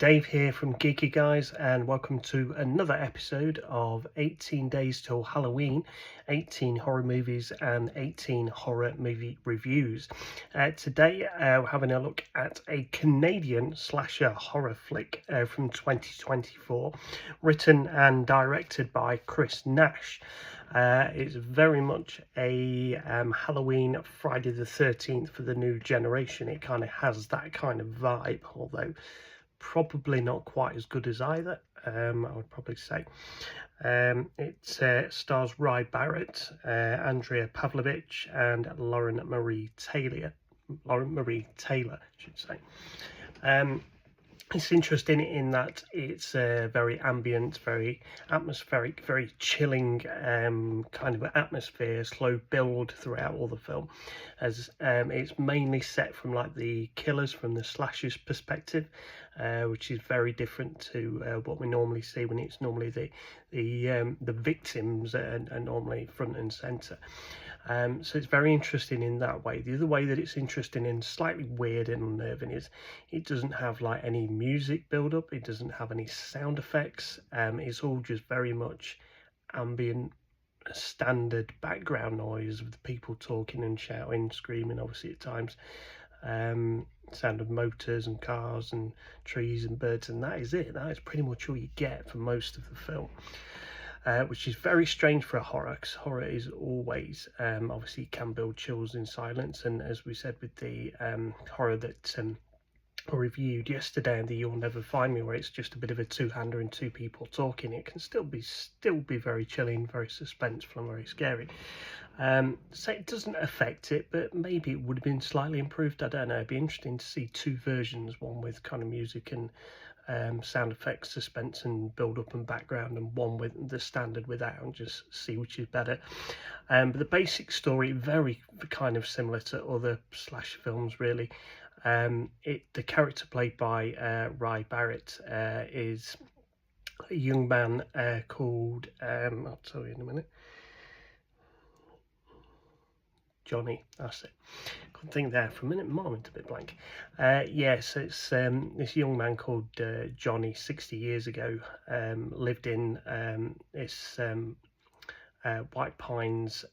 Dave here from Geeky Guys, and welcome to another episode of 18 Days Till Halloween, 18 horror movies and 18 horror movie reviews. Today we're having a look at a Canadian slasher horror flick from 2024, written and directed by Chris Nash. It's very much a Halloween Friday the 13th for the new generation. It kind of has that kind of vibe, although probably not quite as good as either, I would probably say. It stars Rye Barrett, Andrea Pavlovich, and Lauren Marie Taylor. I should say. It's interesting in that it's very ambient, very atmospheric, very chilling kind of atmosphere, slow build throughout all the film, as it's mainly set from like the killers from the slasher's perspective, which is very different to what we normally see when it's normally the victims are normally front and center. So it's very interesting in that way. The other way that it's interesting and slightly weird and unnerving is it doesn't have like any music build up, it doesn't have any sound effects. It's all just very much ambient, standard background noise of the people talking and shouting, screaming, obviously at times. Sound of motors and cars and trees and birds, and that is it. That is pretty much all you get for most of the film. Which is very strange for a horror, because horror is always, obviously, can build chills in silence. And as we said with the horror that I reviewed yesterday, and the You'll Never Find Me, where it's just a bit of a two-hander and two people talking, it can still be very chilling, very suspenseful, and very scary. So it doesn't affect it, but maybe it would have been slightly improved. I don't know. It'd be interesting to see two versions, one with kind of music and sound effects, suspense and build up and background, and one with the standard without, and just see which is better. But the basic story, very kind of similar to other slasher films, really. The character played by Rye Barrett is a young man called I'll tell you in a minute. Johnny, that's it. Couldn't think there for a minute. Moment a bit blank. Yes, it's this young man called Johnny. 60 years ago, lived in this White Pines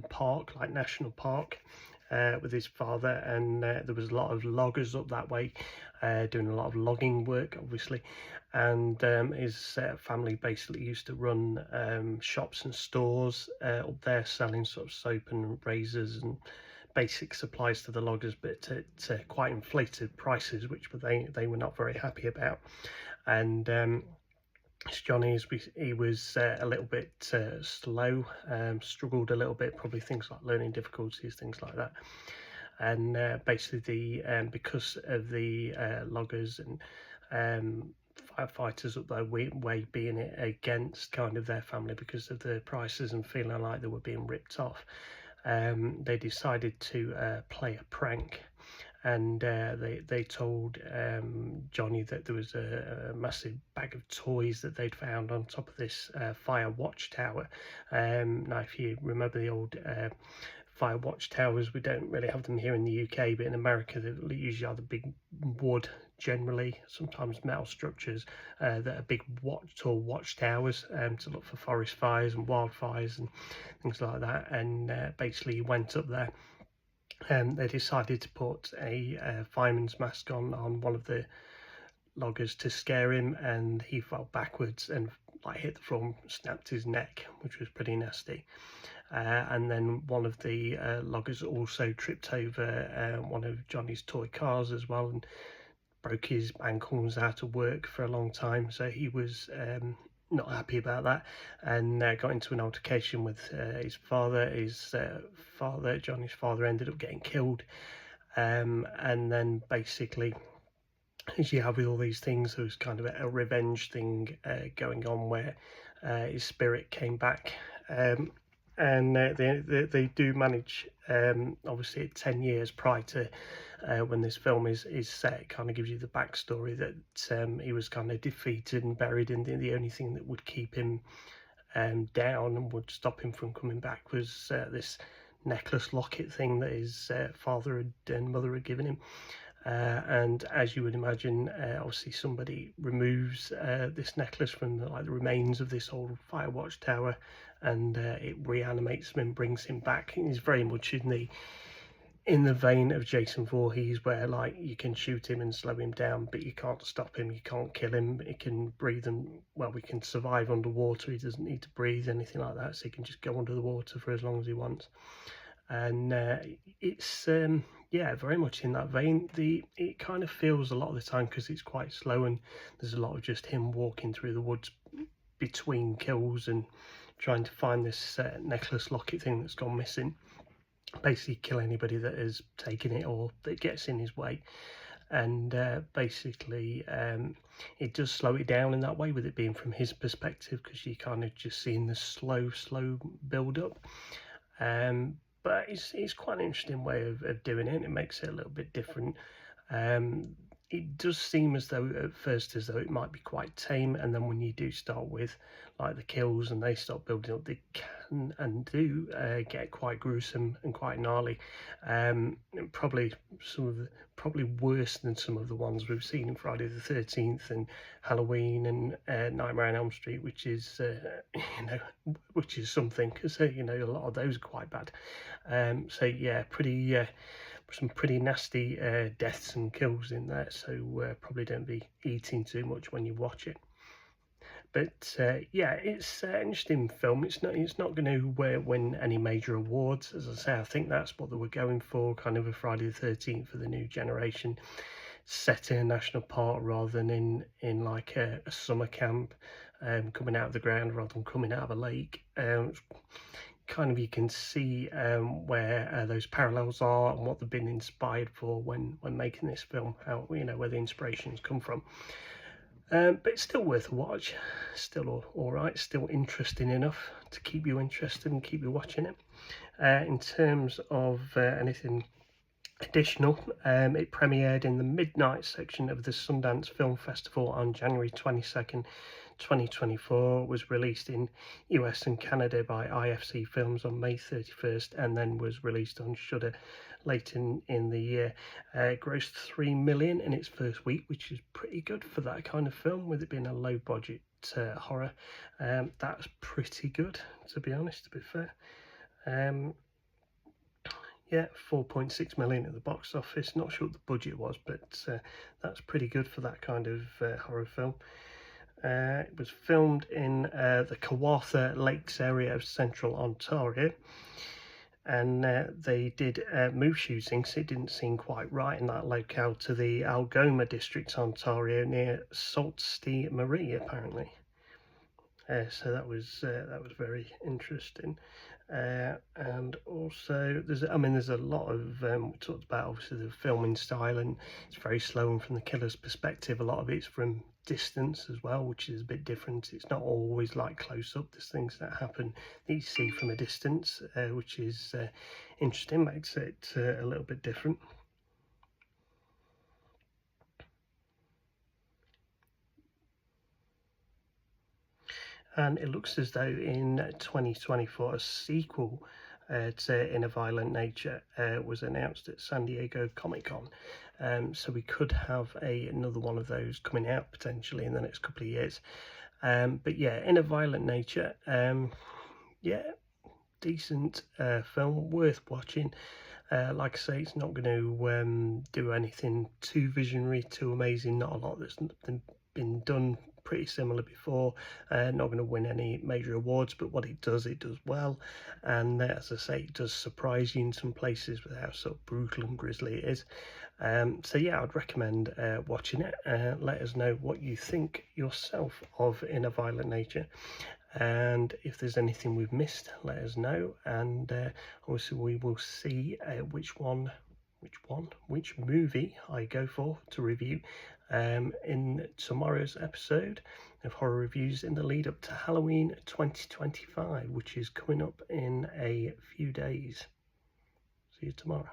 park, like national park, with his father, and there was a lot of loggers up that way, doing a lot of logging work, obviously. And his family basically used to run shops and stores up there, selling sort of soap and razors and basic supplies to the loggers, but at quite inflated prices, which they were not very happy about. And Johnny, he was a little bit slow, struggled a little bit, probably things like learning difficulties, things like that. And basically, because of the loggers and firefighters up their way being against kind of their family because of the prices and feeling like they were being ripped off, they decided to play a prank. And they told Johnny that there was a massive bag of toys that they'd found on top of this fire watchtower. Now, if you remember the old fire watchtowers, we don't really have them here in the UK, but in America they usually are the big wood, generally, sometimes metal structures that are big tall watchtowers to look for forest fires and wildfires and things like that. And basically he went up there. They decided to put a fireman's mask on one of the loggers to scare him, and he fell backwards and like hit the floor, snapped his neck, which was pretty nasty. And then one of the loggers also tripped over one of Johnny's toy cars as well, and broke his ankle and was out of work for a long time. So he was not happy about that, and got into an altercation with his father. Johnny's father, ended up getting killed. And then basically, as you have with all these things, there was kind of a revenge thing going on, where his spirit came back. And they do manage, obviously 10 years prior to when this film is set, it kind of gives you the backstory that he was kind of defeated and buried, and the only thing that would keep him down and would stop him from coming back was this necklace locket thing that his father and mother had given him. And as you would imagine, obviously somebody removes this necklace from the remains of this old fire watchtower, and it reanimates him and brings him back. And he's very much in the vein of Jason Voorhees, where like you can shoot him and slow him down, but you can't stop him, you can't kill him. He can breathe, and well, we can survive underwater. He doesn't need to breathe anything like that, so he can just go under the water for as long as he wants. And it's yeah, very much in that vein. It kind of feels a lot of the time, because it's quite slow, and there's a lot of just him walking through the woods between kills and trying to find this necklace locket thing that's gone missing, basically kill anybody that has taken it or that gets in his way. And basically it does slow it down in that way, with it being from his perspective, because you kind of just seeing the slow build up. But it's quite an interesting way of doing it. It makes it a little bit different. It does seem as though at first as though it might be quite tame, and then when you do start with like the kills and they start building up, they can and do get quite gruesome and quite gnarly. Probably probably worse than some of the ones we've seen in Friday the 13th and Halloween and Nightmare on Elm Street, which is which is something, because a lot of those are quite bad. So yeah, some pretty nasty deaths and kills in there, so probably don't be eating too much when you watch it. But yeah, it's an interesting film. It's not going to win any major awards, as I say. I think that's what they were going for, kind of a Friday the 13th for the new generation, set in a national park rather than in like a summer camp, coming out of the ground rather than coming out of a lake. Kind of you can see where those parallels are and what they've been inspired for when making this film, how where the inspirations come from. But it's still worth a watch, still all right, still interesting enough to keep you interested and keep you watching it. In terms of anything additional, it premiered in the midnight section of the Sundance Film Festival on January 22nd, 2024, was released in US and Canada by IFC Films on May 31st, and then was released on Shudder late in the year. It grossed 3 million in its first week, which is pretty good for that kind of film, with it being a low budget horror. That's pretty good, to be honest, to be fair. Yeah, 4.6 million at the box office. Not sure what the budget was, but that's pretty good for that kind of horror film. It was filmed in the Kawartha Lakes area of central Ontario, and they did move shooting, so it didn't seem quite right in that locale, to the Algoma district, Ontario, near Sault Ste. Marie, apparently. So that was very interesting. And also there's a lot of we talked about obviously the filming style, and it's very slow, and from the killer's perspective a lot of it's from distance as well, which is a bit different. It's not always like close up. There's things that happen that you see from a distance, which is interesting, makes it a little bit different. And it looks as though in 2024 a sequel to In a Violent Nature was announced at San Diego Comic-Con. So we could have another one of those coming out potentially in the next couple of years. But yeah, In a Violent Nature, yeah, decent film, worth watching. Like I say, it's not going to do anything too visionary, too amazing. Not a lot that's been done pretty similar before. Not going to win any major awards, but what it does well. And as I say, it does surprise you in some places with how sort of brutal and grisly it is. So yeah, I'd recommend watching it. Let us know what you think yourself of In a Violent Nature, and if there's anything we've missed, let us know. And obviously we will see which movie I go for to review in tomorrow's episode of Horror Reviews, in the lead up to Halloween 2025, which is coming up in a few days. See you tomorrow.